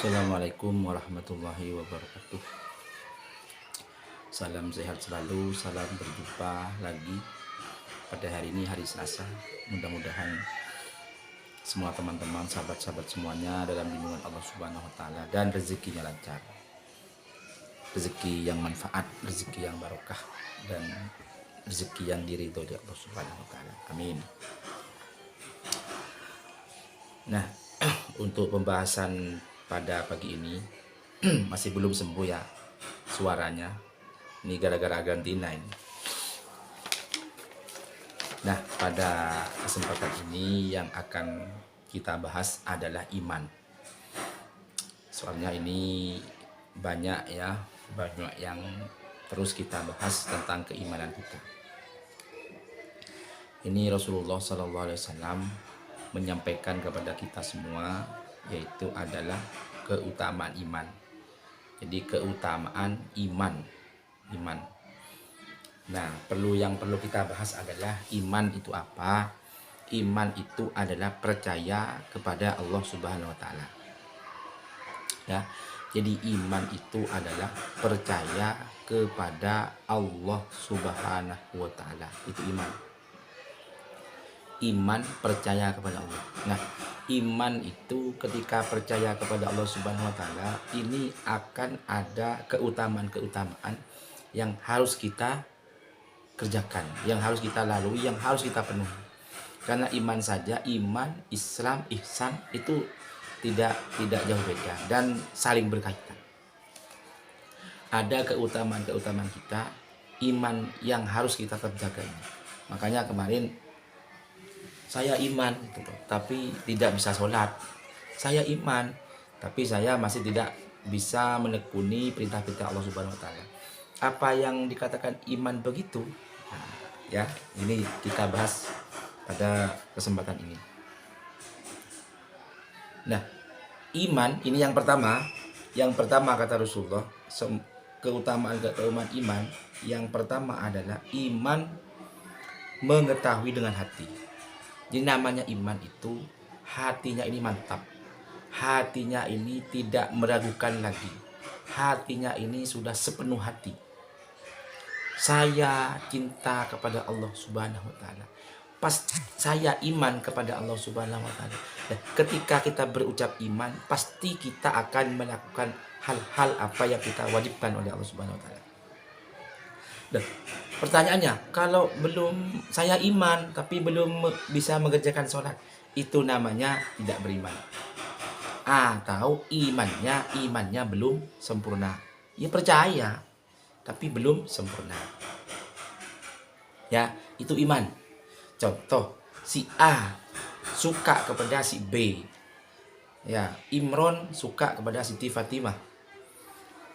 Assalamualaikum warahmatullahi wabarakatuh. Salam sehat selalu, salam berjumpa lagi pada hari ini, hari Selasa. Mudah-mudahan semua teman-teman, sahabat-sahabat semuanya dalam lindungan Allah Subhanahu wa taala dan rezekinya lancar. Rezeki yang manfaat, rezeki yang barokah, dan rezeki yang diridhoi oleh Allah Subhanahu wa taala. Amin. Nah, untuk pembahasan pada pagi ini masih belum sembuh ya suaranya. Ini gara-gara Argentina ini. Nah, pada kesempatan ini yang akan kita bahas adalah iman. Soalnya ini banyak yang terus kita bahas tentang keimanan kita. Ini Rasulullah SAW menyampaikan kepada kita semua, yaitu adalah keutamaan iman. Jadi keutamaan iman. Nah, yang perlu kita bahas adalah iman itu apa? Iman itu adalah percaya kepada Allah Subhanahu wa taala. Ya. Jadi iman itu adalah percaya kepada Allah Subhanahu wa taala. Itu iman. Iman percaya kepada Allah. Nah, iman itu ketika percaya kepada Allah Subhanahu wa taala, ini akan ada keutamaan-keutamaan yang harus kita kerjakan, yang harus kita lalui, yang harus kita penuhi. Karena iman saja, iman, Islam, ihsan itu tidak jauh beda dan saling berkaitan. Ada keutamaan-keutamaan kita, iman yang harus kita terjaga ini. Makanya kemarin saya iman gitu, tapi tidak bisa sholat. Saya iman, tapi saya masih tidak bisa menekuni perintah-perintah Allah Subhanahu wa taala. Apa yang dikatakan iman begitu? Nah, ya, ini kita bahas pada kesempatan ini. Nah, iman ini yang pertama. Yang pertama kata Rasulullah, keutamaan iman yang pertama adalah iman mengetahui dengan hati. Jadi namanya iman itu hatinya ini mantap. Hatinya ini tidak meragukan lagi. Hatinya ini sudah sepenuh hati. Saya cinta kepada Allah Subhanahu wa taala. Pas saya iman kepada Allah Subhanahu wa taala. Ketika kita berucap iman, pasti kita akan melakukan hal-hal apa yang kita wajibkan oleh Allah Subhanahu wa taala. Pertanyaannya, kalau belum saya iman tapi belum bisa mengerjakan sholat, itu namanya tidak beriman. Atau imannya belum sempurna. Ya percaya, tapi belum sempurna. Ya, itu iman. Contoh, si A suka kepada si B. Ya, Imron suka kepada Siti Fatimah.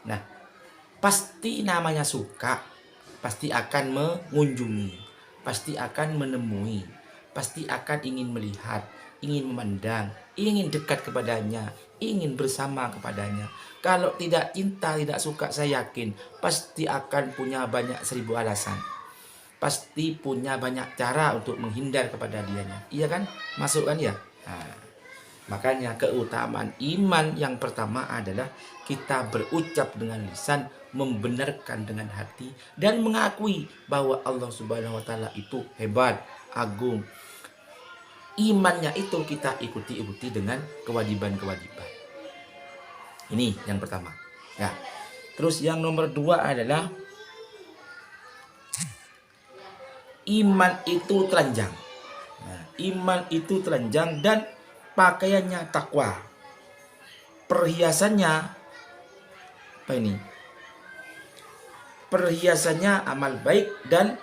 Nah, pasti namanya suka, pasti akan mengunjungi, pasti akan menemui, pasti akan ingin melihat, ingin memandang, ingin dekat kepadanya, ingin bersama kepadanya. Kalau tidak cinta, tidak suka, saya yakin pasti akan punya banyak 1000 alasan. Pasti punya banyak cara untuk menghindar kepada dianya. Iya kan? Masuk kan ya? Nah, makanya keutamaan iman yang pertama adalah kita berucap dengan lisan, membenarkan dengan hati, dan mengakui bahwa Allah Subhanahu wa taala itu hebat, agung. Imannya itu kita ikuti dengan kewajiban-kewajiban. Ini yang pertama. Ya. Terus yang nomor 2 adalah iman itu telanjang. Nah, iman itu telanjang dan pakaiannya takwa. Perhiasannya apa ini? Perhiasannya amal baik dan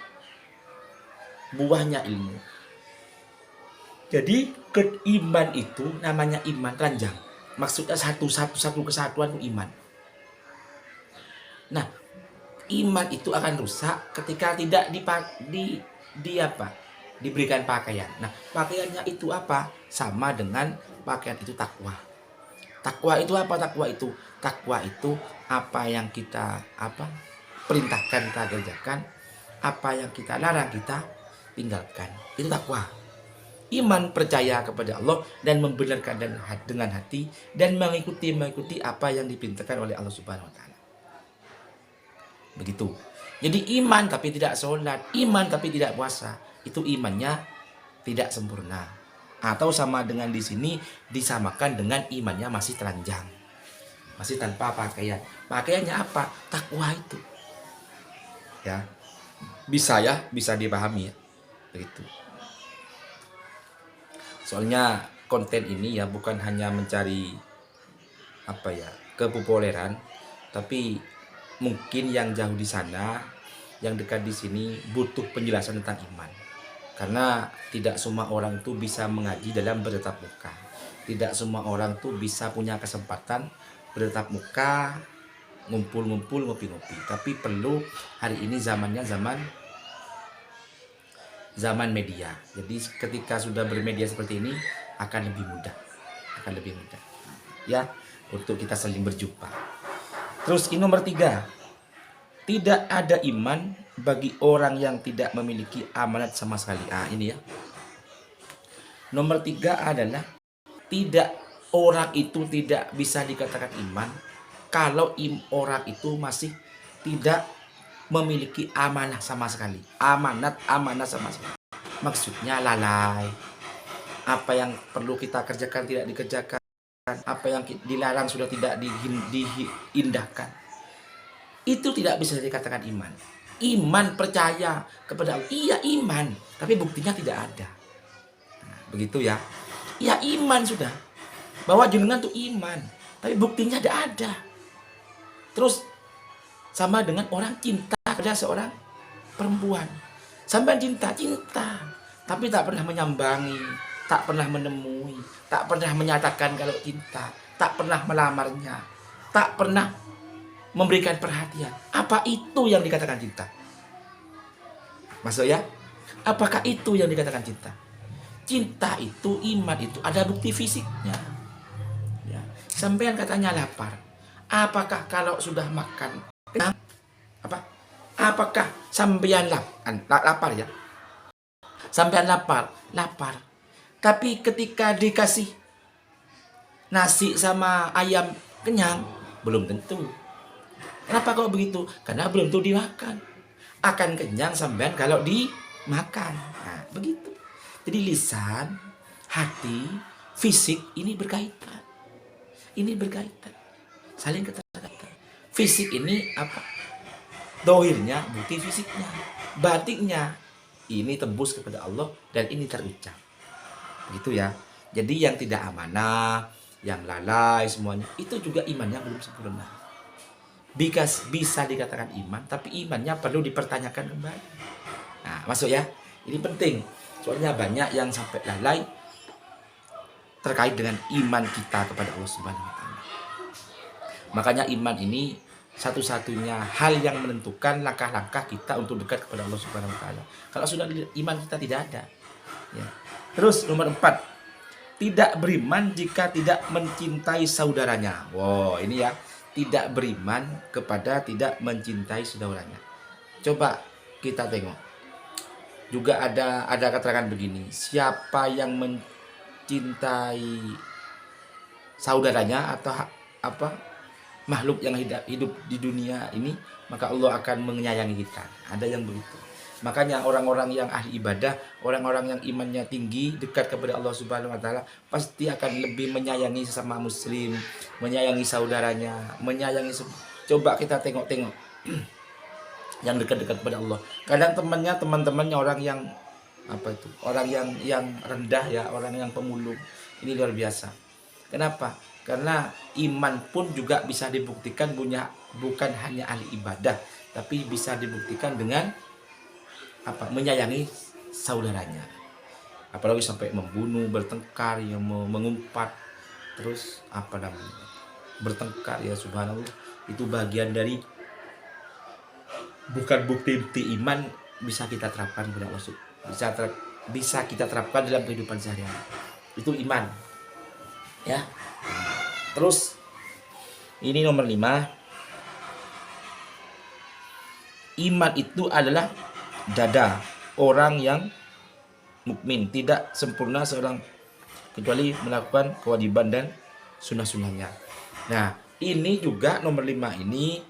buahnya ilmu. Jadi iman itu namanya iman telanjang. Maksudnya satu kesatuan itu iman. Nah, iman itu akan rusak ketika tidak diberikan pakaian. Nah, pakaiannya itu apa? Sama dengan pakaian itu takwa. Takwa itu apa? Takwa itu apa yang kita perintahkan kita kerjakan, apa yang kita larang kita tinggalkan. Itu takwa. Iman percaya kepada Allah dan membenarkan dengan hati dan mengikuti apa yang diperintahkan oleh Allah Subhanahu wa taala. Begitu. Jadi iman tapi tidak sholat, iman tapi tidak puasa, itu imannya tidak sempurna. Atau sama dengan di sini disamakan dengan imannya masih telanjang. Masih tanpa pakaian. Pakaiannya apa? Takwa itu. Ya. Bisa dipahami ya. Begitu. Soalnya konten ini ya bukan hanya mencari kepopuleran, tapi mungkin yang jauh di sana, yang dekat di sini butuh penjelasan tentang iman. Karena tidak semua orang itu bisa mengaji dalam bertatap muka. Tidak semua orang tuh bisa punya kesempatan bertatap muka, ngumpul-ngumpul, ngopi-ngopi. Tapi perlu, hari ini zamannya zaman media. Jadi ketika sudah bermedia seperti ini akan lebih mudah. Ya, untuk kita saling berjumpa. Terus ini nomor 3. Tidak ada iman bagi orang yang tidak memiliki amanat sama sekali. Ini ya. Nomor 3 adalah orang itu tidak bisa dikatakan iman kalau orang itu masih tidak memiliki amanah sama sekali. Amanat sama sekali. Maksudnya lalai. Apa yang perlu kita kerjakan tidak dikerjakan. Apa yang dilarang sudah tidak diindahkan. Itu tidak bisa dikatakan iman. Iman percaya kepada Allah. Iya iman, tapi buktinya tidak ada. Begitu ya. Ya iman sudah. Bahwa jenengan tuh iman, tapi buktinya tidak ada. Terus sama dengan orang cinta pada seorang perempuan. Sampai cinta, tapi tak pernah menyambangi, tak pernah menemui, tak pernah menyatakan kalau cinta, tak pernah melamarnya, tak pernah memberikan perhatian. Apa itu yang dikatakan cinta? Masuk ya? Apakah itu yang dikatakan cinta? Cinta itu, iman itu ada bukti fisiknya. Ya. Sampean katanya lapar. Apakah kalau sudah makan kenyang? Apakah sampean lapar ya? Sampean lapar. Tapi ketika dikasih nasi sama ayam kenyang, belum tentu. Kenapa kok begitu? Karena belum tentu dimakan. Akan kenyang sampean kalau dimakan. Nah, begitu. Jadi lisan, hati, fisik ini berkaitan. Saling keterkaitan. Fisik ini apa? Dohirnya, bukti fisiknya. Batiknya, ini tembus kepada Allah dan ini terucap. Begitu ya. Jadi yang tidak amanah, yang lalai semuanya, itu juga imannya belum sempurna. Bisa dikatakan iman, tapi imannya perlu dipertanyakan kembali. Nah, masuk ya. Ini penting. Soalnya banyak yang sampai lalai terkait dengan iman kita kepada Allah Subhanahu wa taala. Makanya iman ini satu-satunya hal yang menentukan langkah-langkah kita untuk dekat kepada Allah Subhanahu wa taala. Kalau sudah iman kita tidak ada. Ya. Terus nomor 4. Tidak beriman jika tidak mencintai saudaranya. Wow, ini ya. Tidak beriman kepada tidak mencintai saudaranya. Coba kita tengok. Juga ada keterangan begini. Siapa yang mencintai saudaranya atau makhluk yang hidup di dunia ini, maka Allah akan menyayangi kita. Ada yang begitu. Makanya orang-orang yang ahli ibadah, orang-orang yang imannya tinggi, dekat kepada Allah Subhanahu wa taala, pasti akan lebih menyayangi sesama muslim, menyayangi saudaranya, coba kita tengok-tengok yang dekat-dekat kepada Allah. Kadang teman-temannya orang yang orang yang rendah ya, orang yang pemulung. Ini luar biasa. Kenapa? Karena iman pun juga bisa dibuktikan bukan hanya ahli ibadah, tapi bisa dibuktikan dengan menyayangi saudaranya. Apalagi sampai membunuh, bertengkar, yang mengumpat, terus bertengkar ya, subhanallah. Itu bagian dari bukan bukti iman, bisa kita terapkan kepada Allah. Bisa kita terapkan dalam kehidupan sehari-hari. Itu iman. Ya. Terus ini nomor 5. Iman itu adalah dada orang yang mukmin. Tidak sempurna seorang kecuali melakukan kewajiban dan sunnah-sunnahnya. Nah, ini juga nomor 5 ini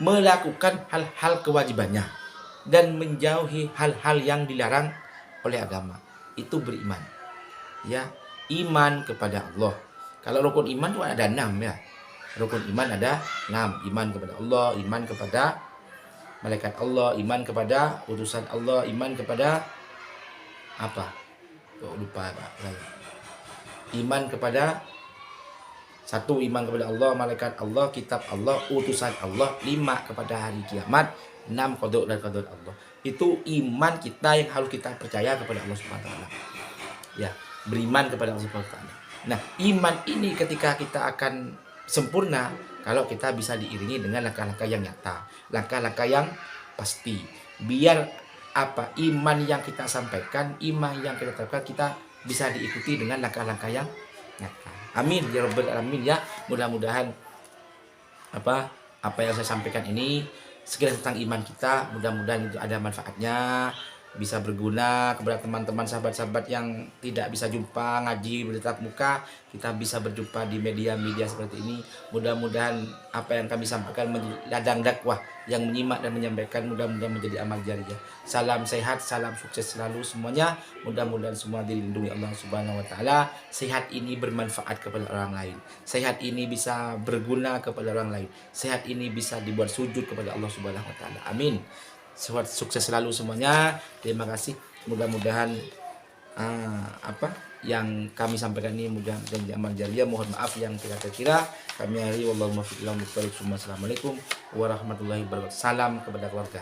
melakukan hal-hal kewajibannya dan menjauhi hal-hal yang dilarang oleh agama. Itu beriman. Ya, iman kepada Allah. Kalau rukun iman itu ada 6 ya. Rukun iman ada 6. Iman kepada Allah, iman kepada malaikat Allah, iman kepada utusan Allah, iman kepada apa? Oh, lupa Pak. Iman kepada satu, iman kepada Allah, malaikat Allah, kitab Allah, utusan Allah. 5, kepada hari kiamat. 6, qada dan qadar Allah. Itu iman kita yang harus kita percaya kepada Allah Subhanahu wa taala. Ya, beriman kepada Allah Subhanahu wa taala. Nah, iman ini ketika kita akan sempurna kalau kita bisa diiringi dengan langkah-langkah yang nyata, langkah-langkah yang pasti. Biar apa iman yang kita sampaikan, iman yang kita terapkan, kita bisa diikuti dengan langkah-langkah yang nyata. Amin ya rabbal alamin ya. Mudah-mudahan apa yang saya sampaikan ini sekilas tentang iman kita, mudah-mudahan itu ada manfaatnya, bisa berguna kepada teman-teman sahabat-sahabat yang tidak bisa jumpa ngaji bertatap muka. Kita bisa berjumpa di media-media seperti ini. Mudah-mudahan apa yang kami sampaikan menjadi ladang dakwah yang menyimak dan menyampaikan, mudah-mudahan menjadi amal jariah. Salam sehat, salam sukses selalu semuanya. Mudah-mudahan semua dilindungi Allah Subhanahu wa taala. Sehat ini bermanfaat kepada orang lain. Sehat ini bisa berguna kepada orang lain. Sehat ini bisa dibuat sujud kepada Allah Subhanahu wa taala. Amin. Sukses selalu semuanya. Terima kasih. Mudah-mudahan apa yang kami sampaikan ini mudah menjadi amal jariah. Mohon maaf yang tidak terkira. Kami hari wallahu muwaffiq ila aqwamit thoriq. Assalamualaikum warahmatullahi wabarakatuh. Salam kepada keluarga.